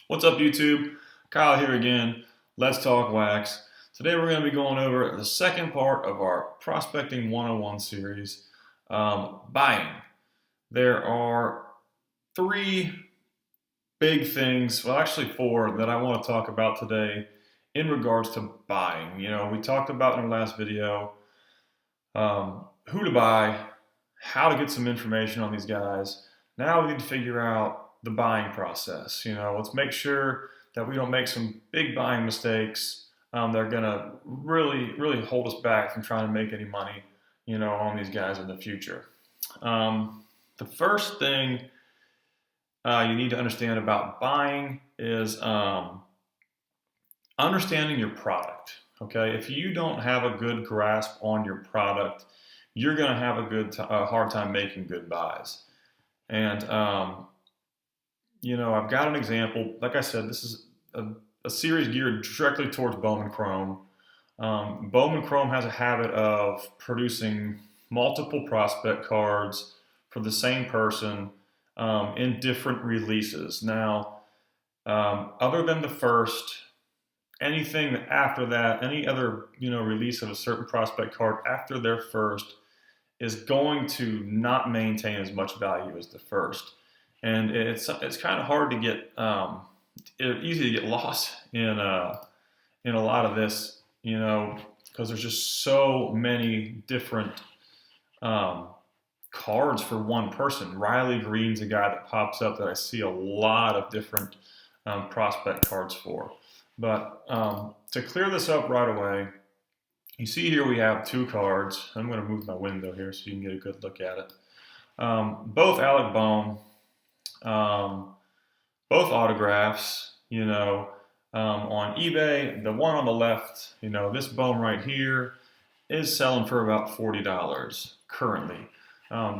What's up, YouTube? Kyle here again. Let's talk wax. Today we're going to be going over the second part of our Prospecting 101 series, buying. There are three big things, well, actually four, that I want to talk about today in regards to buying. We talked about in our last video who to buy, how to get some information on these guys. Now we need to figure out the buying process. Let's make sure that we don't make some big buying mistakes that are going to really hold us back from trying to make any money, on these guys in the future. The first thing you need to understand about buying is understanding your product. Okay, if you don't have a good grasp on your product, you're going to have a hard time making good buys. And I've got an example. Like I said, this is a series geared directly towards Bowman Chrome. Bowman Chrome has a habit of producing multiple prospect cards for the same person in different releases. Now, other than the first, anything after that, any other release of a certain prospect card after their first is going to not maintain as much value as the first. And it's kind of hard to get, easy to get lost in a lot of this, because there's just so many different cards for one person. Riley Green's a guy that pops up that I see a lot of different prospect cards for. But to clear this up right away, you see here we have two cards. I'm going to move my window here so you can get a good look at it. Both Alec Bohm. Both autographs, on eBay. The one on the left, this Bowman right here is selling for about $40 currently.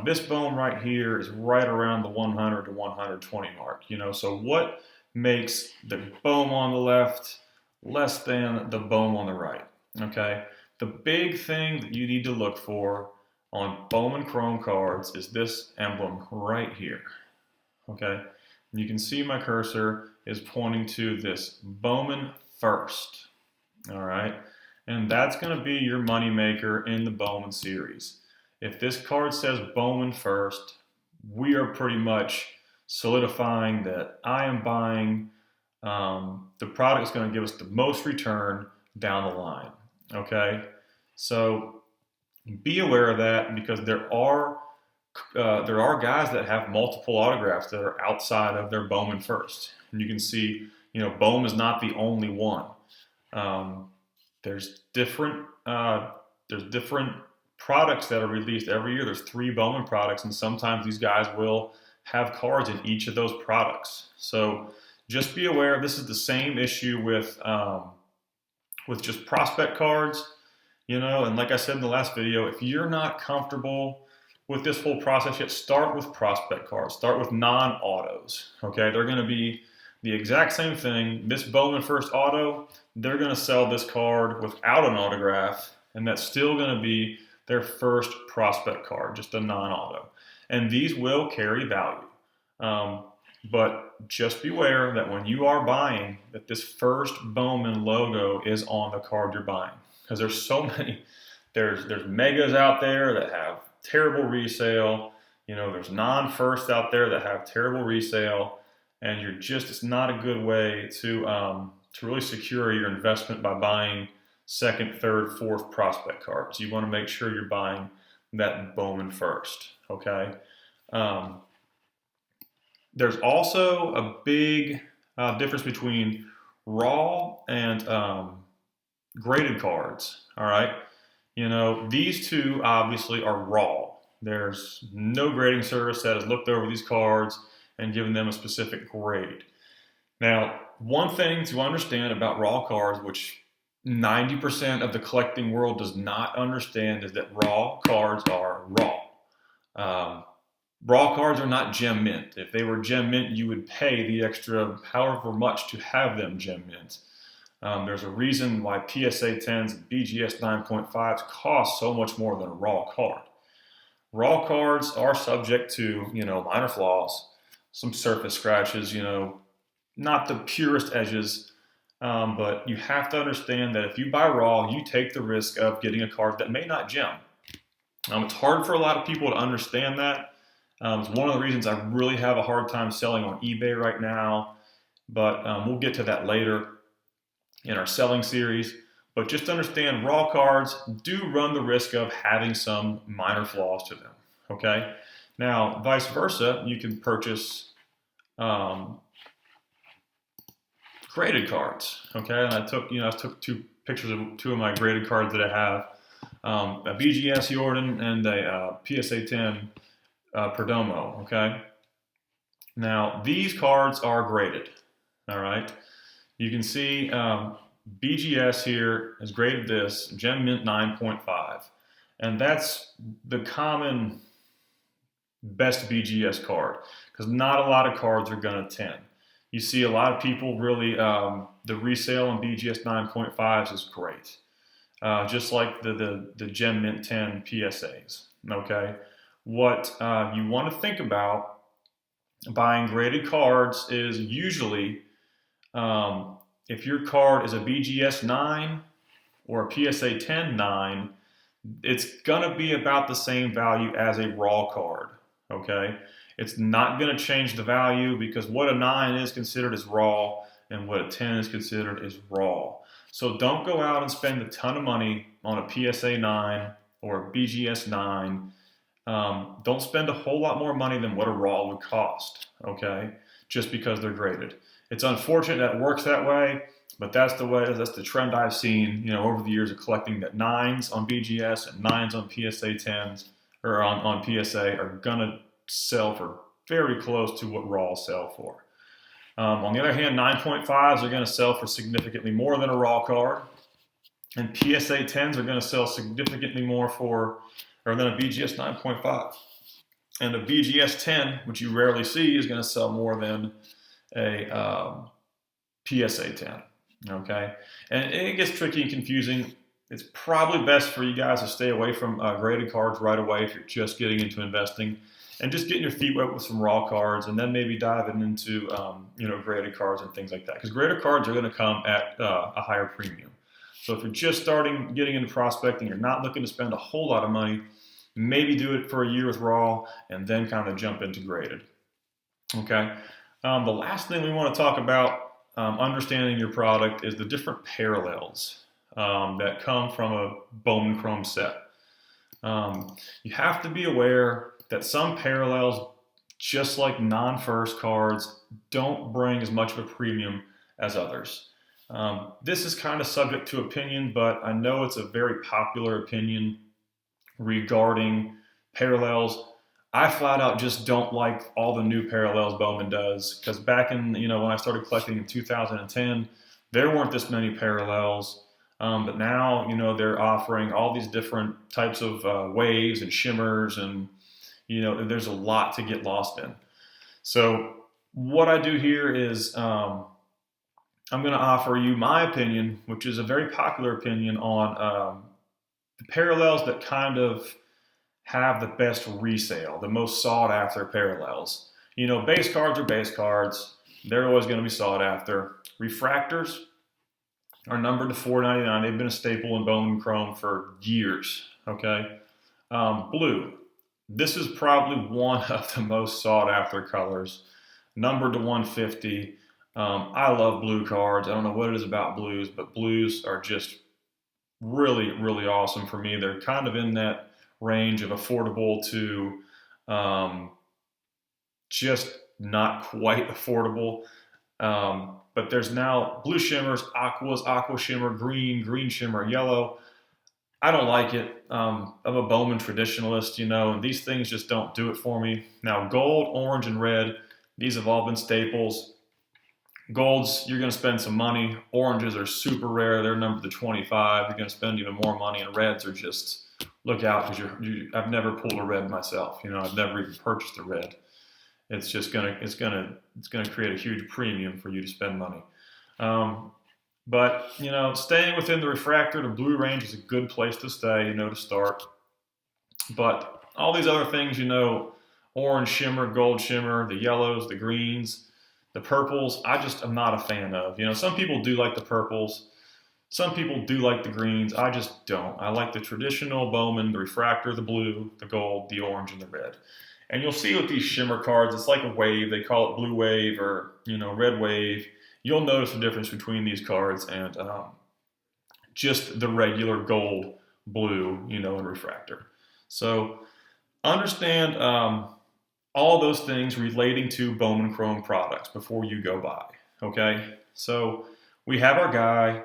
This Bowman right here is right around the 100 to 120 mark, So what makes the Bowman on the left less than the Bowman on the right? Okay. The big thing that you need to look for on Bowman Chrome cards is this emblem right here. Okay, you can see my cursor is pointing to this Bowman First. All right, and that's going to be your money maker in the Bowman series. If this card says Bowman First, we are pretty much solidifying that I am buying the product that's going to give us the most return down the line. Okay, so be aware of that, because there are guys that have multiple autographs that are outside of their Bowman First. And you can see, Bowman is not the only one. There's different products that are released every year. There's 3 Bowman products, and sometimes these guys will have cards in each of those products. So just be aware, this is the same issue with just prospect cards, and like I said in the last video, if you're not comfortable with this whole process yet, start with prospect cards. Start with non-autos, okay? They're going to be the exact same thing. This Bowman First auto, they're going to sell this card without an autograph, and that's still going to be their first prospect card, just a non-auto. And these will carry value. But just beware that when you are buying, that this first Bowman logo is on the card you're buying. Because there's so many, there's megas out there that have terrible resale. There's non-first out there that have terrible resale, and it's not a good way to really secure your investment by buying second, third, fourth prospect cards. You want to make sure you're buying that Bowman First, okay? There's also a big difference between raw and graded cards, all right? These two obviously are raw. There's no grading service that has looked over these cards and given them a specific grade. Now, one thing to understand about raw cards, which 90% of the collecting world does not understand, is that raw cards are raw. Raw cards are not gem mint. If they were gem mint, you would pay the extra however much to have them gem mint. There's a reason why PSA 10s and BGS 9.5s cost so much more than a raw card. Raw cards are subject to, minor flaws, some surface scratches, not the purest edges, but you have to understand that if you buy raw, you take the risk of getting a card that may not gem. It's hard for a lot of people to understand that. It's one of the reasons I really have a hard time selling on eBay right now, but we'll get to that later in our selling series. But just understand raw cards do run the risk of having some minor flaws to them, okay? Now, vice versa, you can purchase graded cards, okay? And I took two pictures of two of my graded cards that I have, a BGS Jordan and a PSA 10 Perdomo, okay? Now, these cards are graded, all right? You can see BGS here has graded this, Gem Mint 9.5. And that's the common best BGS card, because not a lot of cards are going to 10. You see a lot of people really, the resale on BGS 9.5s is great. Just like the Gem Mint 10 PSAs, okay? What you want to think about buying graded cards is usually if your card is a BGS 9 or a PSA 10 9, it's going to be about the same value as a raw card, okay? It's not going to change the value because what a 9 is considered is raw and what a 10 is considered is raw. So don't go out and spend a ton of money on a PSA 9 or a BGS 9. Don't spend a whole lot more money than what a raw would cost, okay? Just because they're graded. It's unfortunate that it works that way, but that's the trend I've seen, over the years of collecting, that 9s on BGS and 9s on PSA 10s or on PSA are gonna sell for very close to what raws sell for. On the other hand, 9.5s are going to sell for significantly more than a raw card, and PSA 10s are going to sell significantly more than a BGS 9.5. And a BGS 10, which you rarely see, is going to sell more than a PSA 10. Okay, and it gets tricky and confusing. It's probably best for you guys to stay away from graded cards right away if you're just getting into investing, and just getting your feet wet with some raw cards, and then maybe diving into graded cards and things like that. Because graded cards are going to come at a higher premium. So if you're just getting into prospecting, you're not looking to spend a whole lot of money, maybe do it for a year with raw, and then kind of jump into graded. Okay. The last thing we want to talk about, understanding your product, is the different parallels that come from a Bowman Chrome set. You have to be aware that some parallels, just like non-first cards, don't bring as much of a premium as others. This is kind of subject to opinion, but I know it's a very popular opinion regarding parallels. I flat out just don't like all the new parallels Bowman does, because back in, when I started collecting in 2010, there weren't this many parallels. But now, they're offering all these different types of waves and shimmers, and there's a lot to get lost in. So what I do here is I'm going to offer you my opinion, which is a very popular opinion on the parallels that kind of have the best resale, the most sought after parallels. Base cards are base cards. They're always going to be sought after. Refractors are numbered to $4.99. They've been a staple in Bowman Chrome for years, okay? Blue. This is probably one of the most sought after colors, numbered to $150. I love blue cards. I don't know what it is about blues, but blues are just really, really awesome for me. They're kind of in that range of affordable to just not quite affordable. But there's now blue shimmers, aquas, aqua shimmer, green shimmer, yellow. I don't like it. I'm a Bowman traditionalist, and these things just don't do it for me. Now, gold, orange, and red, these have all been staples. Golds, you're going to spend some money. Oranges are super rare. They're numbered to 25. You're going to spend even more money. And reds are just, look out, because I've never pulled a red myself. I've never even purchased a red. It's just gonna create a huge premium for you to spend money. But staying within the refractor to blue range is a good place to stay, to start. But all these other things, orange shimmer, gold shimmer, the yellows, the greens, The purples, I just am not a fan of. Some people do like the purples. Some people do like the greens. I just don't. I like the traditional Bowman, the refractor, the blue, the gold, the orange, and the red. And you'll see with these shimmer cards, it's like a wave. They call it blue wave or, red wave. You'll notice the difference between these cards and just the regular gold, blue, and refractor. So understand all those things relating to Bowman Chrome products before you go buy, okay? So we have our guy,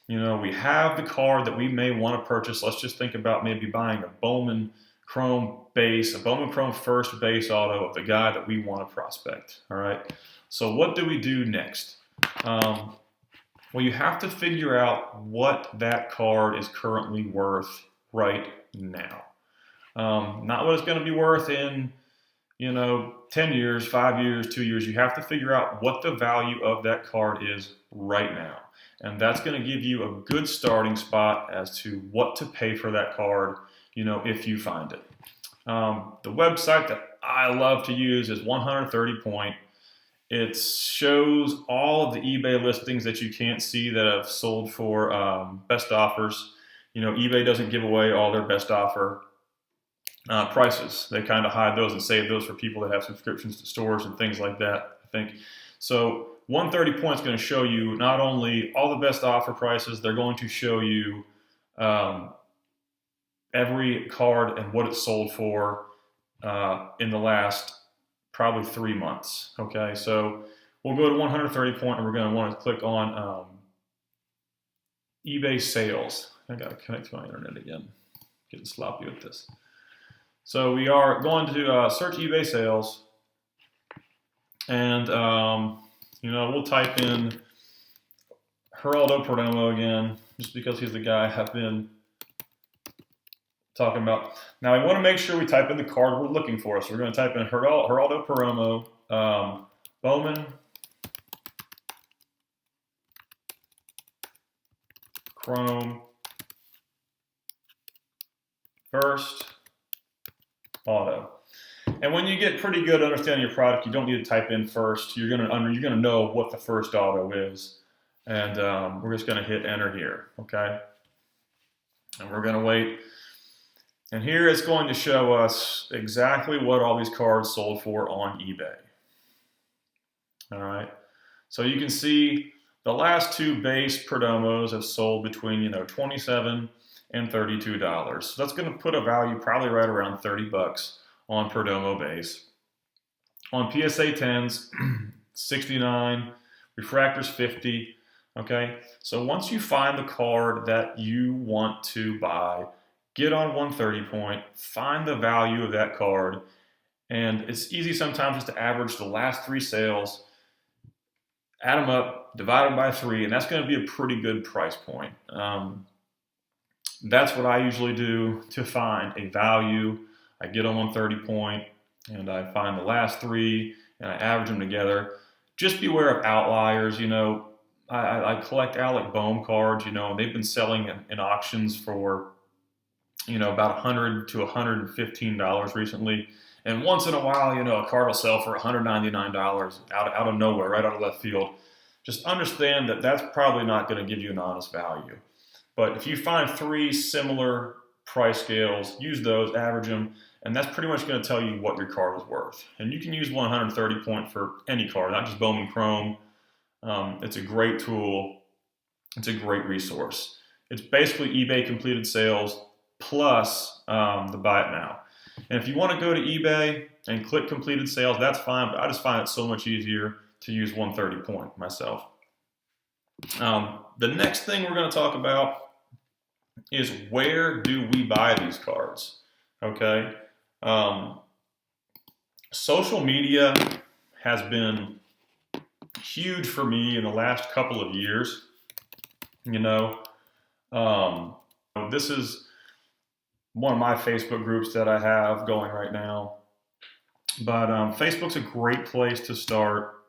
we have the card that we may want to purchase. Let's just think about maybe buying a Bowman Chrome base, a Bowman Chrome first base auto of the guy that we want to prospect, all right? So what do we do next? Well, you have to figure out what that card is currently worth right now. Not what it's going to be worth in 10 years, 5 years, 2 years. You have to figure out what the value of that card is right now. And that's going to give you a good starting spot as to what to pay for that card, if you find it. The website that I love to use is 130 Point. It shows all of the eBay listings that you can't see that have sold for best offers. eBay doesn't give away all their best offer prices. They kind of hide those and save those for people that have subscriptions to stores and things like that, I think. So 130 Point is going to show you not only all the best offer prices, they're going to show you every card and what it sold for in the last probably 3 months. Okay, so we'll go to 130 Point and we're going to want to click on eBay sales. I got to connect to my internet again. Getting sloppy with this. So we are going to search eBay sales, and we'll type in Geraldo Perdomo again, just because he's the guy I've been talking about. Now we want to make sure we type in the card we're looking for. So we're going to type in Geraldo Perdomo, Bowman Chrome first auto. And when you get pretty good at understanding your product, you don't need to type in first. You're gonna know what the first auto is, and we're just gonna hit enter here, okay? And we're gonna wait. And here it's going to show us exactly what all these cards sold for on eBay. All right. So you can see the last two base Perdomos have sold between $27 and $32. So that's going to put a value probably right around $30 on Perdomo base. On PSA 10s, 69, refractors 50. Okay, so once you find the card that you want to buy, get on 130 Point, find the value of that card, and it's easy sometimes just to average the last 3 sales, add them up, divide them by 3, and that's going to be a pretty good price point. That's what I usually do to find a value. I get on 130 Point, and I find the last 3, and I average them together. Just beware of outliers. I collect Alec Bohm cards, and they've been selling in auctions for, about $100 to $115 recently. And once in a while, a card will sell for $199 out of nowhere, right out of left field. Just understand that that's probably not going to give you an honest value. But if you find 3 similar price scales, use those, average them, and that's pretty much going to tell you what your card is worth. And you can use 130 Point for any card, not just Bowman Chrome. It's a great tool. It's a great resource. It's basically eBay completed sales plus the buy it now. And if you want to go to eBay and click completed sales, that's fine, but I just find it so much easier to use 130 Point myself. The next thing we're going to talk about is where do we buy these cards, okay? Social media has been huge for me in the last couple of years. This is one of my Facebook groups that I have going right now. But Facebook's a great place to start.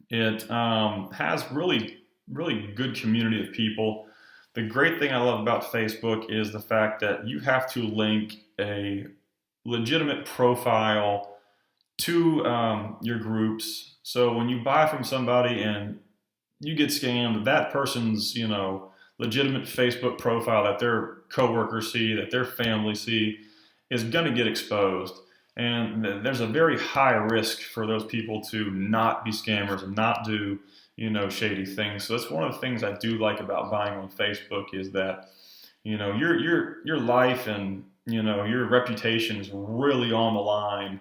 It has really good community of people. The great thing I love about Facebook is the fact that you have to link a legitimate profile to your groups. So when you buy from somebody and you get scammed, that person's, legitimate Facebook profile that their coworkers see, that their family see, is going to get exposed. And there's a very high risk for those people to not be scammers and not do, shady things. So that's one of the things I do like about buying on Facebook is that, your life and, your reputation is really on the line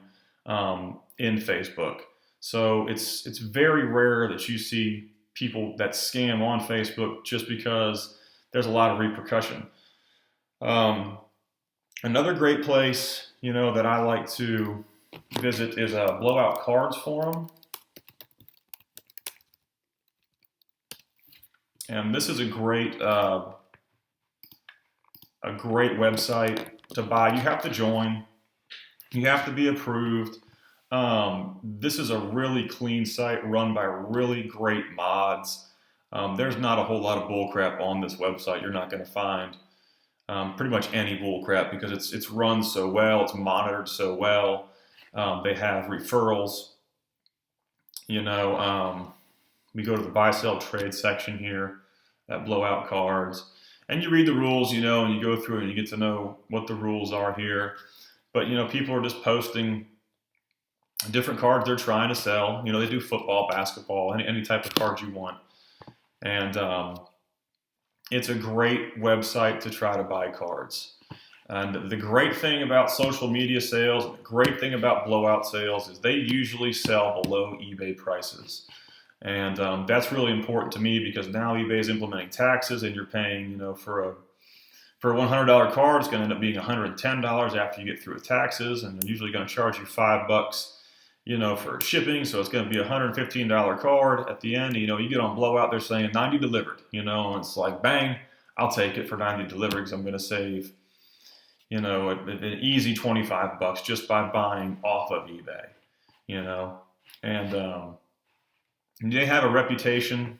in Facebook. So it's very rare that you see people that scam on Facebook just because there's a lot of repercussion. Um, Another great place, that I like to visit is a Blowout Cards forum, and this is a great website to buy. You have to join. You have to be approved. This is a really clean site run by really great mods. There's not a whole lot of bullcrap on this website. You're not going to find pretty much any bullcrap because it's run so well, it's monitored so well. They have referrals. We go to the buy, sell, trade section here at Blowout Cards, and you read the rules, and you go through and you get to know what the rules are here. But people are just posting different cards they're trying to sell. They do football, basketball, any type of cards you want, and it's a great website to try to buy cards. And the great thing about social media sales, the great thing about blowout sales is they usually sell below eBay prices. And that's really important to me because now eBay is implementing taxes and you're paying, for a $100 card, it's going to end up being $110 after you get through with taxes, and they're usually going to charge you $5, for shipping. So it's going to be a $115 card at the end. You get on Blowout, they're saying 90 delivered. And it's like, bang, I'll take it for 90 delivered because I'm going to save, an easy $25 just by buying off of eBay. And they have a reputation.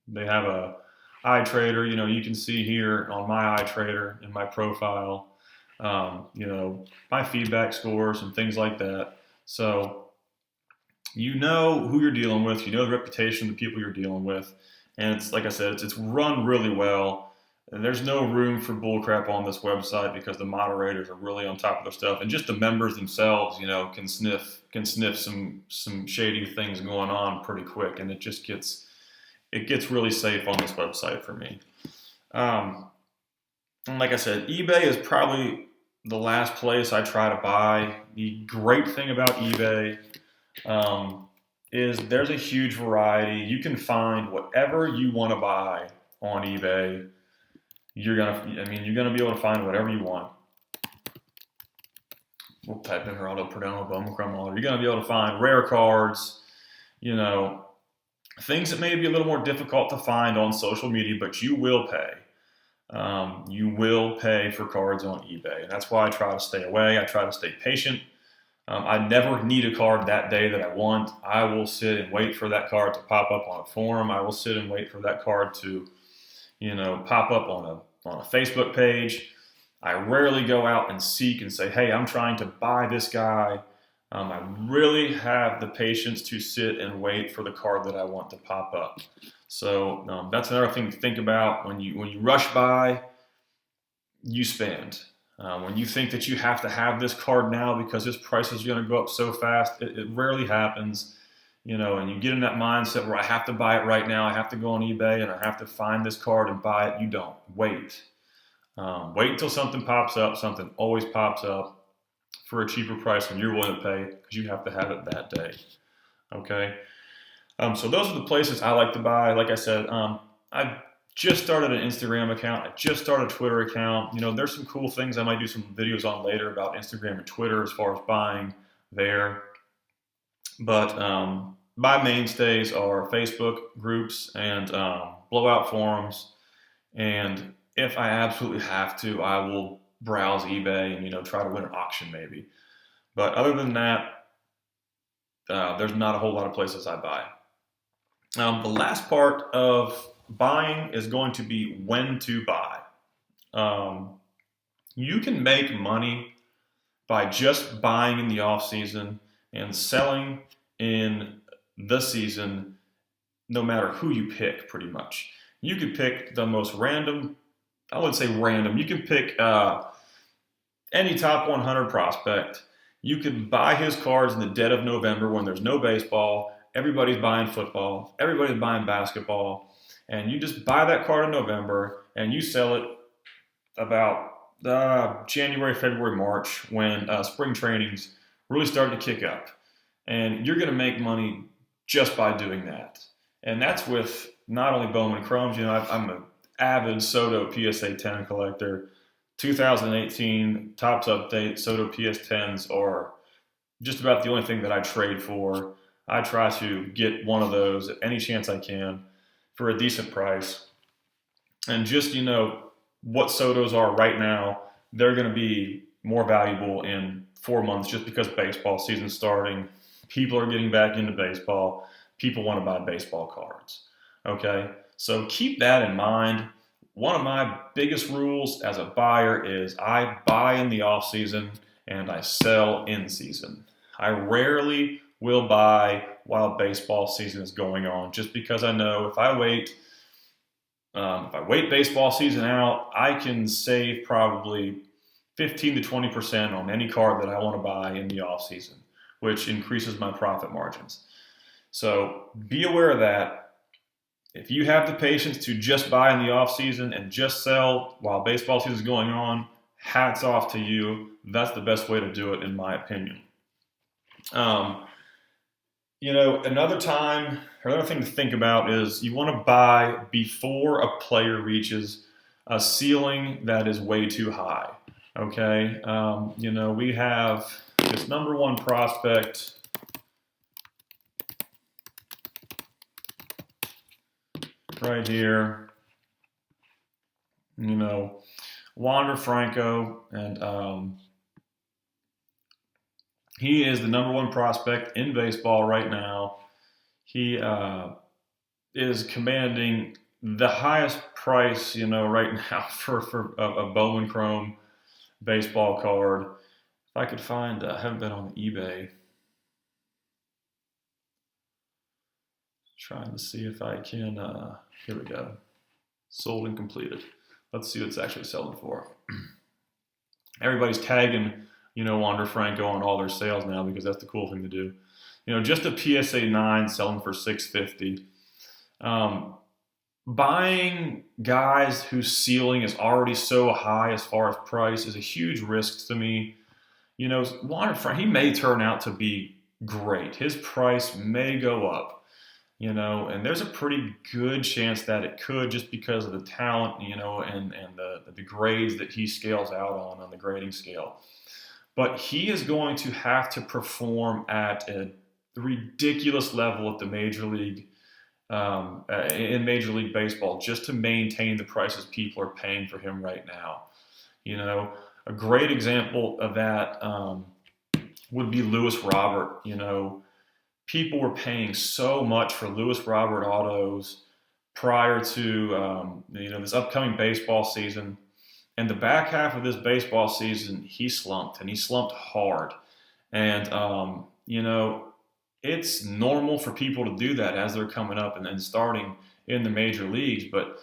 They have a iTrader, you can see here on my iTrader in my profile, my feedback scores and things like that. So you know who you're dealing with, you know the reputation of the people you're dealing with, and it's like I said, it's run really well. And there's no room for bullcrap on this website because the moderators are really on top of their stuff, and just the members themselves, can sniff some shady things going on pretty quick, and it gets really safe on this website for me. And like I said, eBay is probably the last place I try to buy. The great thing about eBay is there's a huge variety. You can find whatever you want to buy on eBay. You're gonna be able to find whatever you want. We'll type in here auto Perdano Bowman Chrome. You're gonna be able to find rare cards, things that may be a little more difficult to find on social media, but you will pay. You will pay for cards on eBay, and that's why I try to stay away. I try to stay patient. I never need a card that day that I want. I will sit and wait for that card to pop up on a forum. I will sit and wait for that card to, pop up on a Facebook page. I rarely go out and seek and say, hey, I'm trying to buy this guy. I really have the patience to sit and wait for the card that I want to pop up. So that's another thing to think about. When you rush by, you spend. When you think that you have to have this card now because this price is going to go up so fast, it rarely happens. And you get in that mindset where I have to buy it right now. I have to go on eBay and I have to find this card and buy it. You don't. Wait. Wait until something pops up. Something always pops up for a cheaper price than you're willing to pay because you have to have it that day. Okay? So those are the places I like to buy. Like I said, I just started an Instagram account. I just started a Twitter account. There's some cool things I might do some videos on later about Instagram and Twitter as far as buying there. But my mainstays are Facebook groups and blowout forums. And if I absolutely have to, I will browse eBay and try to win an auction maybe. But other than that, there's not a whole lot of places I buy. The last part of buying is going to be when to buy. You can make money by just buying in the off season and selling in the season, no matter who you pick, pretty much. You could pick the most random, I wouldn't say random, you could pick any top 100 prospect. You could buy his cards in the dead of November when there's no baseball, everybody's buying football, everybody's buying basketball, and you just buy that card in November and you sell it about January, February, March when spring training's really starting to kick up. And you're going to make money just by doing that. And that's with not only Bowman Chromes. I'm an avid Soto PSA 10 collector. 2018 Topps Update Soto PS10s are just about the only thing that I trade for. I try to get one of those at any chance I can for a decent price. And just, what Sotos are right now, they're going to be more valuable in 4 months just because baseball season's starting. People are getting back into baseball. People want to buy baseball cards. Okay? So keep that in mind. One of my biggest rules as a buyer is I buy in the off season and I sell in season. I rarely will buy while baseball season is going on, just because I know if I wait baseball season out, I can save probably 15 to 20% on any card that I want to buy in the off season, which increases my profit margins. So be aware of that. If you have the patience to just buy in the off season and just sell while baseball season is going on, hats off to you. That's the best way to do it, in my opinion. Another thing to think about is you want to buy before a player reaches a ceiling that is way too high. Okay, we have this number one prospect. Right here, Wander Franco, and he is the number one prospect in baseball right now. He is commanding the highest price, right now for a Bowman Chrome baseball card. If I could find, I haven't been on eBay. Trying to see if I can, here we go. Sold and completed. Let's see what it's actually selling for. Everybody's tagging, Wander Franco on all their sales now because that's the cool thing to do. Just a PSA 9 selling for $650. Buying guys whose ceiling is already so high as far as price is a huge risk to me. Wander Franco, he may turn out to be great. His price may go up. And there's a pretty good chance that it could, just because of the talent, and the grades that he scales out on the grading scale. But he is going to have to perform at a ridiculous level at the major league, in Major League Baseball, just to maintain the prices people are paying for him right now. A great example of that would be Lewis Robert. People were paying so much for Lewis Robert autos prior to this upcoming baseball season. And the back half of this baseball season, he slumped, and he slumped hard. And, it's normal for people to do that as they're coming up and starting in the major leagues. But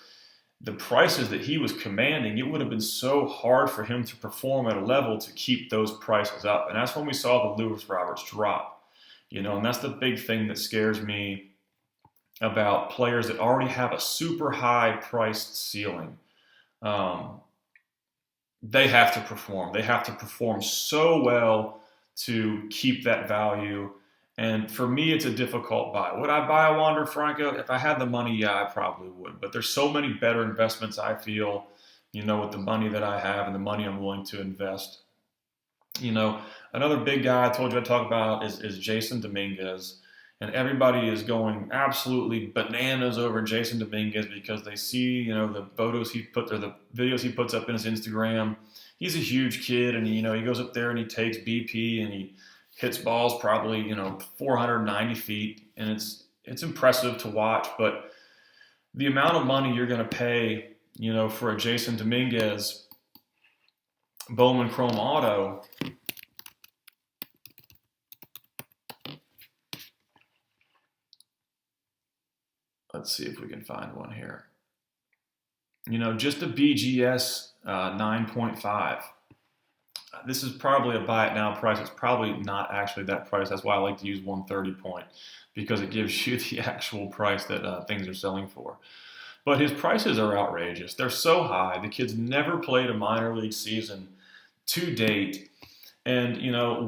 the prices that he was commanding, it would have been so hard for him to perform at a level to keep those prices up. And that's when we saw the Lewis Roberts drop. And that's the big thing that scares me about players that already have a super high priced ceiling. They have to perform. They have to perform so well to keep that value. And for me, it's a difficult buy. Would I buy a Wander Franco? If I had the money, yeah, I probably would. But there's so many better investments, I feel, with the money that I have and the money I'm willing to invest. Another big guy I told you I'd talk about is Jason Dominguez. And everybody is going absolutely bananas over Jason Dominguez because they see, the photos the videos he puts up in his Instagram. He's a huge kid, and he goes up there and he takes BP and he hits balls probably 490 feet, and it's impressive to watch. But the amount of money you're going to pay, for a Jason Dominguez Bowman Chrome auto, let's see if we can find one here. Just a BGS 9.5. This is probably a buy it now price. It's probably not actually that price. That's why I like to use 130 point, because it gives you the actual price that things are selling for. But his prices are outrageous. They're so high. The kid's never played a minor league season to date. And,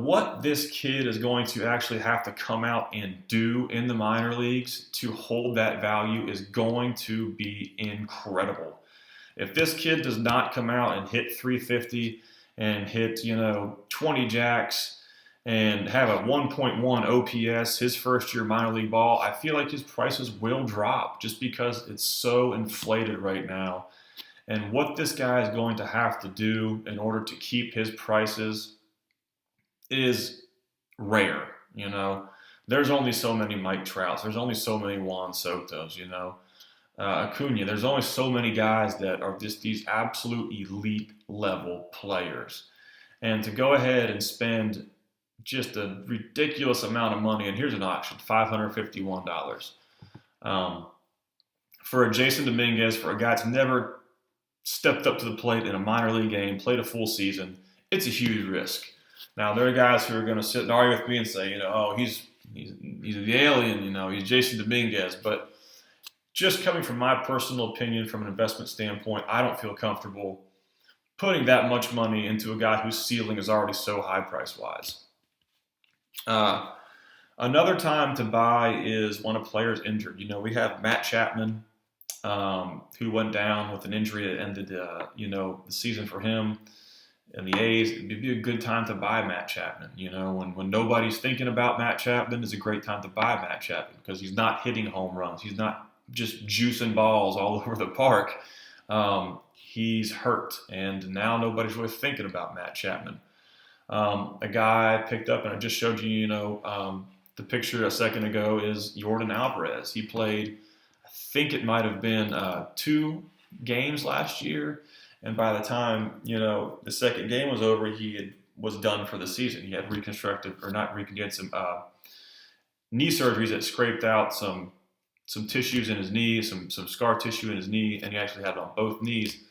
what this kid is going to actually have to come out and do in the minor leagues to hold that value is going to be incredible. If this kid does not come out and hit 350 and hit, 20 jacks and have a 1.1 OPS his first year minor league ball, I feel like his prices will drop just because it's so inflated right now. And what this guy is going to have to do in order to keep his prices is rare. There's only so many Mike Trouts. There's only so many Juan Sotos, Acuna. There's only so many guys that are just these absolute elite level players. And to go ahead and spend just a ridiculous amount of money, and here's an auction, $551. For a Jason Dominguez, for a guy that's never stepped up to the plate in a minor league game, played a full season, it's a huge risk. Now, there are guys who are going to sit and argue with me and say, he's the alien, he's Jason Dominguez. But just coming from my personal opinion, from an investment standpoint, I don't feel comfortable putting that much money into a guy whose ceiling is already so high price-wise. Another time to buy is when a player's injured. We have Matt Chapman, who went down with an injury that ended, the season for him. And the A's, it'd be a good time to buy Matt Chapman. When nobody's thinking about Matt Chapman, it's a great time to buy Matt Chapman because he's not hitting home runs. He's not just juicing balls all over the park. He's hurt, and now nobody's really thinking about Matt Chapman. A guy I picked up, and I just showed you, the picture a second ago, is Yordan Alvarez. He played, I think it might have been 2 games last year. And by the time, the second game was over, was done for the season. He had he had some knee surgeries that scraped out some tissues in his knee, some scar tissue in his knee, and he actually had it on both knees.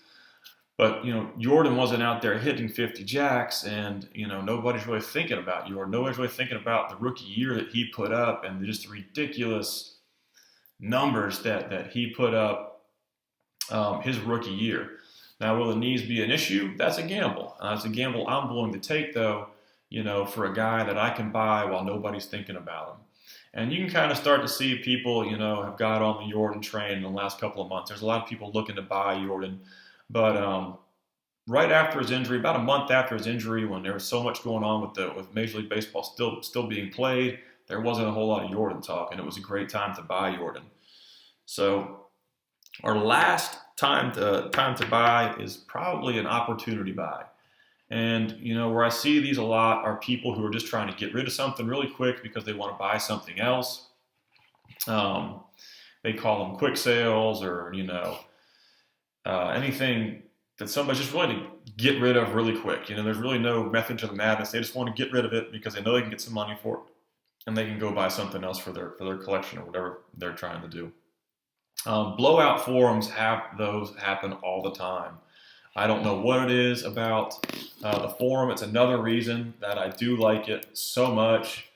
But, Yordan wasn't out there hitting 50 jacks, and, nobody's really thinking about Yordan. Nobody's really thinking about the rookie year that he put up and just the ridiculous numbers that he put up his rookie year. Now, will the knees be an issue? That's a gamble. It's a gamble I'm willing to take, though, for a guy that I can buy while nobody's thinking about him. And you can kind of start to see people, have got on the Yordan train in the last couple of months. There's a lot of people looking to buy Yordan. But right after his injury, about a month after his injury, when there was so much going on with Major League Baseball still being played, there wasn't a whole lot of Yordan talk, and it was a great time to buy Yordan. So our last time to buy is probably an opportunity buy. And, where I see these a lot are people who are just trying to get rid of something really quick because they want to buy something else. They call them quick sales or, anything that somebody's just willing to get rid of really quick. There's really no method to the madness. They just want to get rid of it because they know they can get some money for it and they can go buy something else for their collection or whatever they're trying to do. Blowout forums have those happen all the time. I don't know what it is about the forum. It's another reason that I do like it so much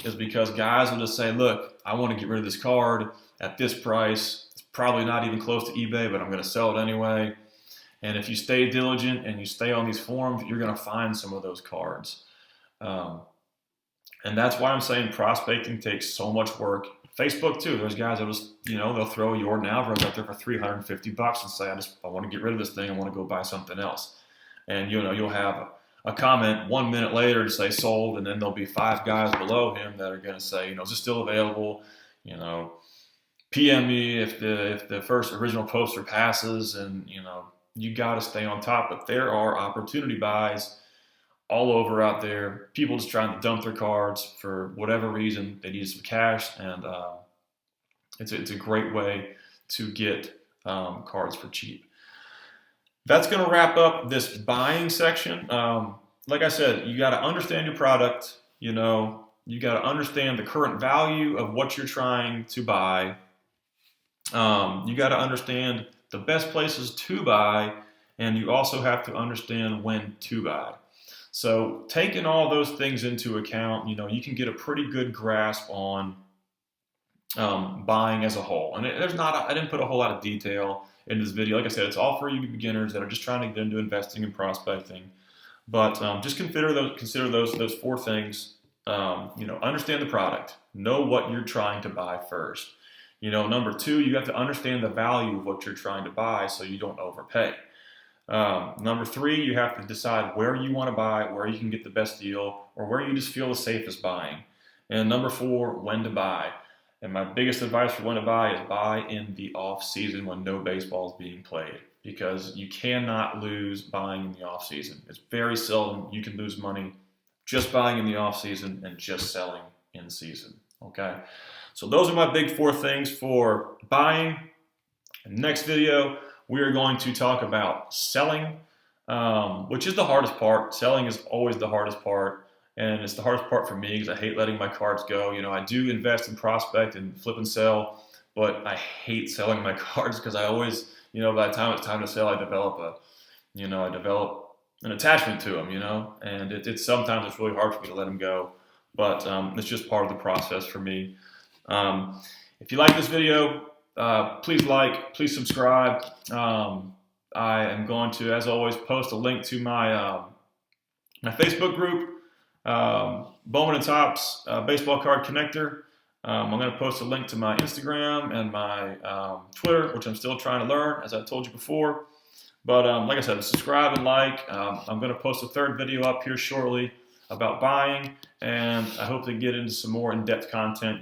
is because guys will just say, look, I want to get rid of this card at this price. It's probably not even close to eBay, but I'm going to sell it anyway. And if you stay diligent and you stay on these forums, you're going to find some of those cards. And that's why I'm saying prospecting takes so much work. Facebook too. There's guys that was, they'll throw Yordan Alvarez out there for $350 and say, I want to get rid of this thing. I want to go buy something else. And you'll have a comment 1 minute later to say sold, and then there'll be 5 guys below him that are going to say, is this still available? PM me if the first original poster passes, and you got to stay on top. But there are opportunity buys all over out there. People just trying to dump their cards for whatever reason. They need some cash, and it's a great way to get cards for cheap. That's going to wrap up this buying section. Like I said, you got to understand your product. You got to understand the current value of what you're trying to buy. You got to understand the best places to buy, and you also have to understand when to buy. So taking all those things into account, you can get a pretty good grasp on buying as a whole. And I didn't put a whole lot of detail in this video. Like I said, it's all for you beginners that are just trying to get into investing and prospecting. But just consider those four things. Understand the product. Know what you're trying to buy first. Number two, you have to understand the value of what you're trying to buy so you don't overpay. Number three, you have to decide where you want to buy, where you can get the best deal, or where you just feel the safest buying. And number four, when to buy. And my biggest advice for when to buy is buy in the off season when no baseball is being played, because you cannot lose buying in the off season. It's very seldom you can lose money just buying in the off season and just selling in season. Okay, so those are my big four things for buying. Next video, we are going to talk about selling, which is the hardest part. Selling is always the hardest part, and it's the hardest part for me because I hate letting my cards go. I do invest in prospect and flip and sell, but I hate selling my cards because I always, by the time it's time to sell, I develop an attachment to them, and it's sometimes it's really hard for me to let them go, but it's just part of the process for me. If you like this video, please subscribe. I am going to, as always, post a link to my Facebook group, Bowman and Topps Baseball Card Connector. I'm going to post a link to my Instagram and my Twitter, which I'm still trying to learn, as I told you before. But like I said, subscribe and like. I'm going to post a third video up here shortly about buying, and I hope to get into some more in-depth content,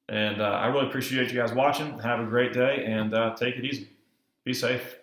And I really appreciate you guys watching. Have a great day, and take it easy. Be safe.